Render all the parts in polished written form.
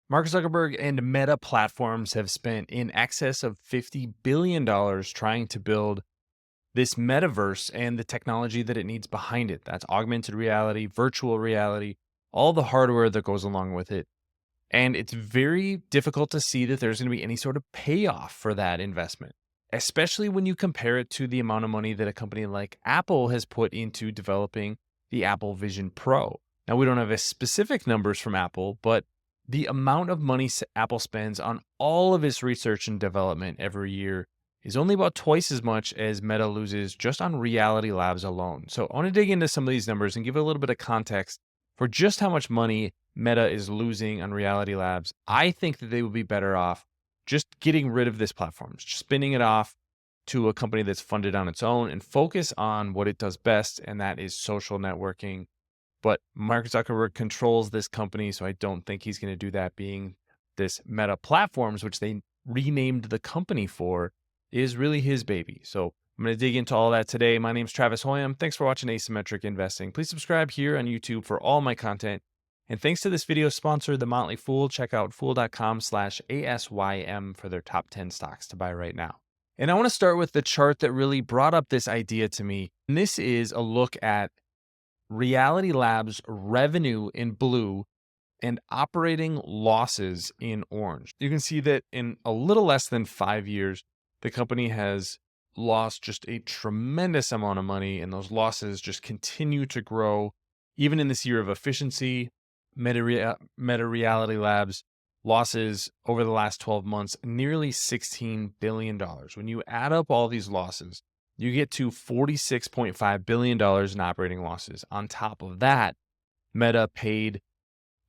Mark Zuckerberg and Meta Platforms have spent in excess of $50 billion trying to build this metaverse and the technology that it needs behind it. That's augmented reality, virtual reality, all the hardware that goes along with it. And it's very difficult to see that there's going to be any sort of payoff for that investment, especially when you compare it to the amount of money that a company like Apple has put into developing the Apple Vision Pro. Now, we don't have a specific numbers from Apple, but the amount of money Apple spends on all of its research and development every year is only about twice as much as Meta loses just on Reality Labs alone. So I want to dig into some of these numbers and give a little bit of context for just how much money Meta is losing on Reality Labs. I think that they would be better off just getting rid of this platform, spinning it off to a company that's funded on its own and focus on what it does best, and that is social networking. But Mark Zuckerberg controls this company, so I don't think he's going to do that, being this Meta Platforms, which they renamed the company for, is really his baby. So I'm going to dig into all that today. My name is Travis Hoium. Thanks for watching Asymmetric Investing. Please subscribe here on YouTube for all my content. And thanks to this video sponsor, The Motley Fool. Check out fool.com/ASYM for their top 10 stocks to buy right now. And I want to start with the chart that really brought up this idea to me. And this is a look at Reality Labs revenue in blue and operating losses in orange. You can see that in a little less than 5 years, the company has lost just a tremendous amount of money, and those losses just continue to grow. Even in this year of efficiency, Meta Reality Labs losses over the last 12 months, nearly $16 billion. When you add up all these losses, you get to $46.5 billion in operating losses. On top of that, Meta paid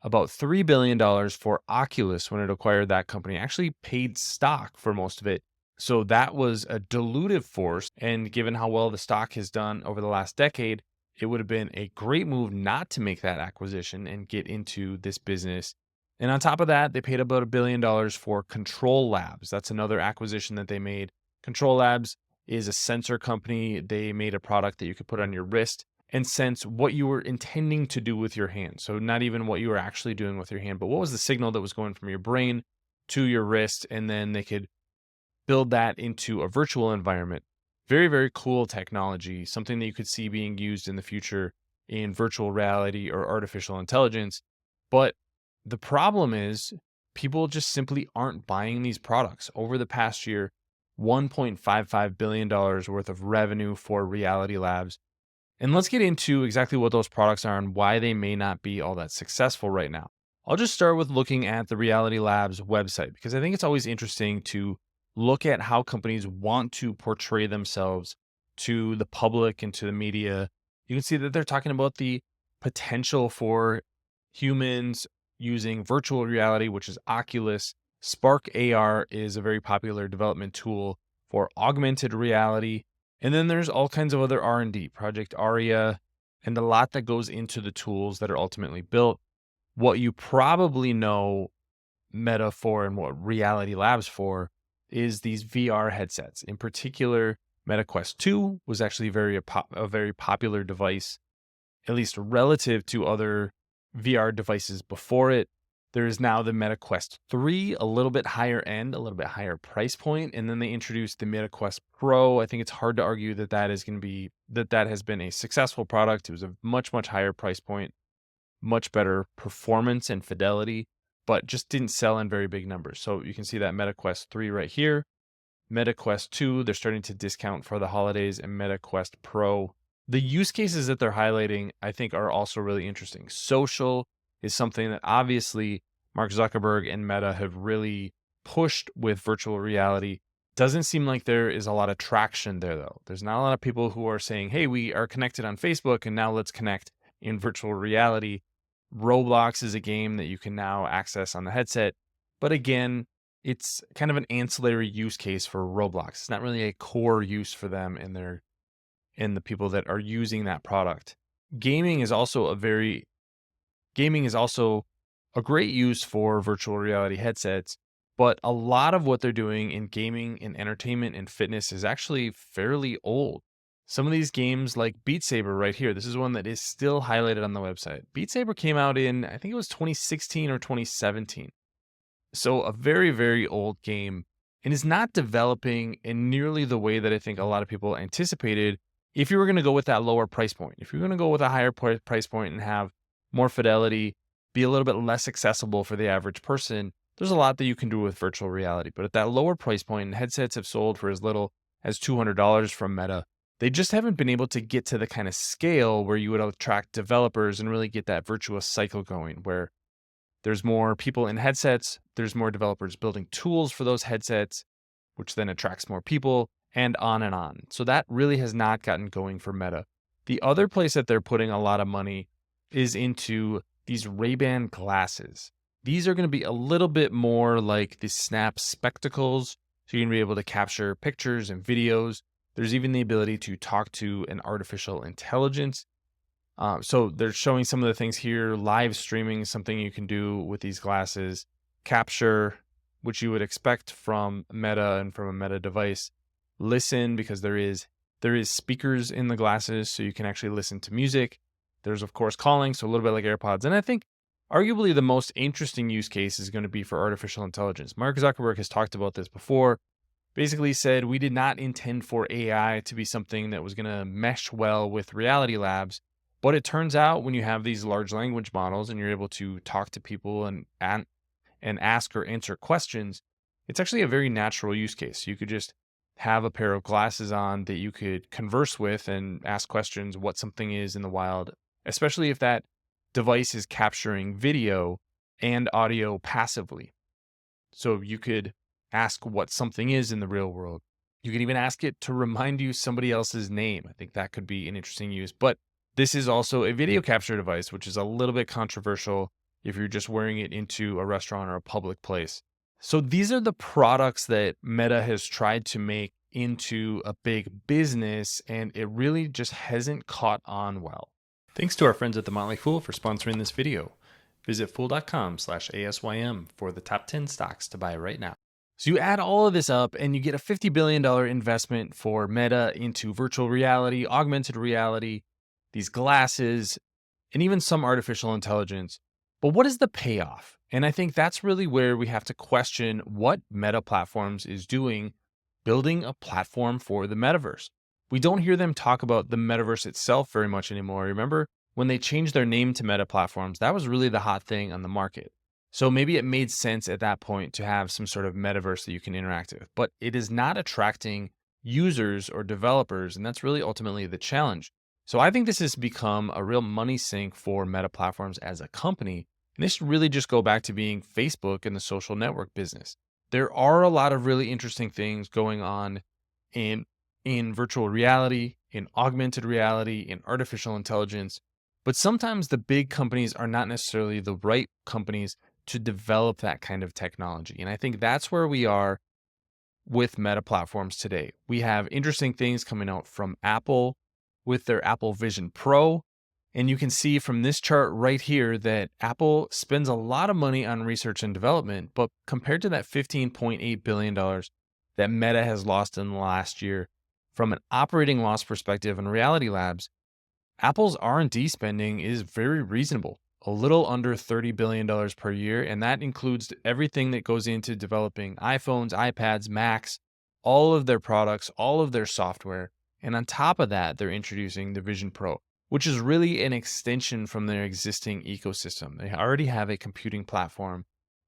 about $3 billion for Oculus when it acquired that company, actually paid stock for most of it. So that was a dilutive force. And given how well the stock has done over the last decade, it would have been a great move not to make that acquisition and get into this business. And on top of that, they paid about $1 billion for Control Labs. That's another acquisition that they made. Control Labs is a sensor company. They made a product that you could put on your wrist and sense what you were intending to do with your hand. So not even what you were actually doing with your hand, but what was the signal that was going from your brain to your wrist, and then they could build that into a virtual environment. Very, very cool technology, something that you could see being used in the future in virtual reality or artificial intelligence. But the problem is people just simply aren't buying these products. Over the past year, $1.55 billion worth of revenue for Reality Labs. And let's get into exactly what those products are and why they may not be all that successful right now. I'll just start with looking at the Reality Labs website, because I think it's always interesting to look at how companies want to portray themselves to the public and to the media. You can see that they're talking about the potential for humans using virtual reality, which is Oculus. Spark AR is a very popular development tool for augmented reality. And then there's all kinds of other R&D, Project Aria, and a lot that goes into the tools that are ultimately built. What you probably know Meta for and what Reality Labs for is these VR headsets. In particular, Meta Quest 2 was actually a very popular device, at least relative to other VR devices before it. There is now the Meta Quest 3, a little bit higher end, a little bit higher price point, and then they introduced the Meta Quest Pro. I think it's hard to argue that that has been a successful product. It was a much, much higher price point, much better performance and fidelity, but just didn't sell in very big numbers. So you can see that Meta Quest 3 right here. Meta Quest 2, they're starting to discount for the holidays, and Meta Quest Pro. The use cases that they're highlighting, I think, are also really interesting. Social is something that obviously Mark Zuckerberg and Meta have really pushed with virtual reality. Doesn't seem like there is a lot of traction there, though. There's not a lot of people who are saying, hey, we are connected on Facebook, and now let's connect in virtual reality. Roblox is a game that you can now access on the headset. But again, it's kind of an ancillary use case for Roblox. It's not really a core use for them and the people that are using that product. Gaming is also a great use for virtual reality headsets, but a lot of what they're doing in gaming and entertainment and fitness is actually fairly old. Some of these games like Beat Saber right here, this is one that is still highlighted on the website. Beat Saber came out in, I think it was 2016 or 2017. So a very, very old game and is not developing in nearly the way that I think a lot of people anticipated if you were going to go with that lower price point. If you're going to go with a higher price point and have more fidelity, be a little bit less accessible for the average person, there's a lot that you can do with virtual reality. But at that lower price point, and headsets have sold for as little as $200 from Meta, they just haven't been able to get to the kind of scale where you would attract developers and really get that virtuous cycle going where there's more people in headsets, there's more developers building tools for those headsets, which then attracts more people, and on and on. So that really has not gotten going for Meta. The other place that they're putting a lot of money is into these Ray-Ban glasses. These are going to be a little bit more like the Snap spectacles, so you're going to be able to capture pictures and videos. There's even the ability to talk to an artificial intelligence. So they're showing some of the things here. Live streaming is something you can do with these glasses. Capture, which you would expect from Meta and from a Meta device. Listen, because there is speakers in the glasses, so you can actually listen to music. There's of course calling, so a little bit like AirPods. And I think arguably the most interesting use case is going to be for artificial intelligence. Mark Zuckerberg has talked about this before. Basically said we did not intend for AI to be something that was going to mesh well with Reality Labs. But it turns out when you have these large language models and you're able to talk to people and ask or answer questions, it's actually a very natural use case. You could just have a pair of glasses on that you could converse with and ask questions what something is in the wild, especially if that device is capturing video and audio passively. So you could ask what something is in the real world. You can even ask it to remind you somebody else's name. I think that could be an interesting use. But this is also a video capture device, which is a little bit controversial if you're just wearing it into a restaurant or a public place. So these are the products that Meta has tried to make into a big business, and it really just hasn't caught on well. Thanks to our friends at The Motley Fool for sponsoring this video. Visit fool.com/ASYM for the top 10 stocks to buy right now. So you add all of this up and you get a $50 billion investment for Meta into virtual reality, augmented reality, these glasses, and even some artificial intelligence. But what is the payoff? And I think that's really where we have to question what Meta Platforms is doing, building a platform for the metaverse. We don't hear them talk about the metaverse itself very much anymore. Remember when they changed their name to Meta Platforms, that was really the hot thing on the market. So maybe it made sense at that point to have some sort of metaverse that you can interact with, but it is not attracting users or developers. And that's really ultimately the challenge. So I think this has become a real money sink for Meta Platforms as a company. And this should really just go back to being Facebook and the social network business. There are a lot of really interesting things going on in virtual reality, in augmented reality, in artificial intelligence. But sometimes the big companies are not necessarily the right companies to develop that kind of technology. And I think that's where we are with Meta Platforms today. We have interesting things coming out from Apple with their Apple Vision Pro. And you can see from this chart right here that Apple spends a lot of money on research and development, but compared to that $15.8 billion that Meta has lost in the last year, from an operating loss perspective and Reality Labs, Apple's R&D spending is very reasonable, a little under $30 billion per year. And that includes everything that goes into developing iPhones, iPads, Macs, all of their products, all of their software. And on top of that, they're introducing the Vision Pro, which is really an extension from their existing ecosystem. They already have a computing platform,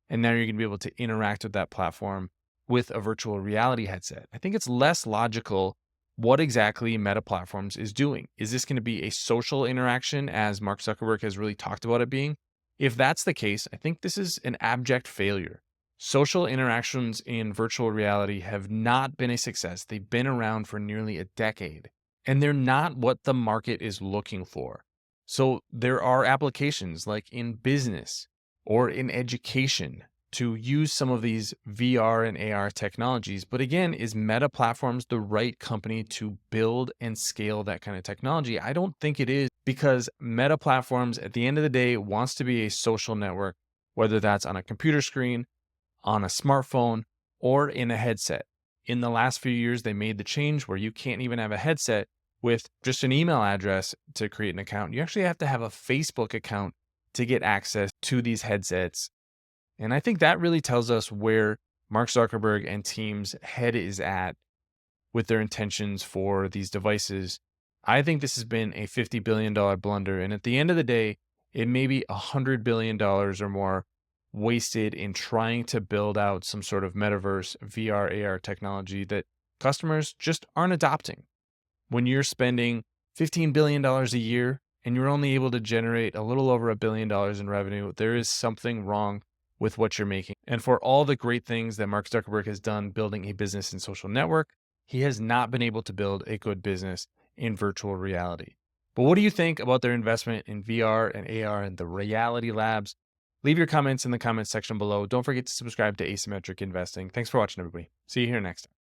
and now you're going to be able to interact with that platform with a virtual reality headset. I think it's less logical what exactly Meta Platforms is doing. Is this going to be a social interaction, as Mark Zuckerberg has really talked about it being? If that's the case, I think this is an abject failure. Social interactions in virtual reality have not been a success. They've been around for nearly a decade, and they're not what the market is looking for. So there are applications like in business or in education to use some of these VR and AR technologies. But again, is Meta Platforms the right company to build and scale that kind of technology? I don't think it is, because Meta Platforms at the end of the day wants to be a social network, whether that's on a computer screen, on a smartphone, or in a headset. In the last few years, they made the change where you can't even have a headset with just an email address to create an account. You actually have to have a Facebook account to get access to these headsets. And I think that really tells us where Mark Zuckerberg and team's head is at with their intentions for these devices. I think this has been a $50 billion blunder. And at the end of the day, it may be $100 billion or more wasted in trying to build out some sort of metaverse, VR, AR technology that customers just aren't adopting. When you're spending $15 billion a year and you're only able to generate a little over $1 billion in revenue, there is something wrong with what you're making. And for all the great things that Mark Zuckerberg has done building a business in social network, he has not been able to build a good business in virtual reality. But what do you think about their investment in VR and AR and the Reality Labs? Leave your comments in the comments section below. Don't forget to subscribe to Asymmetric Investing. Thanks for watching, everybody. See you here next time.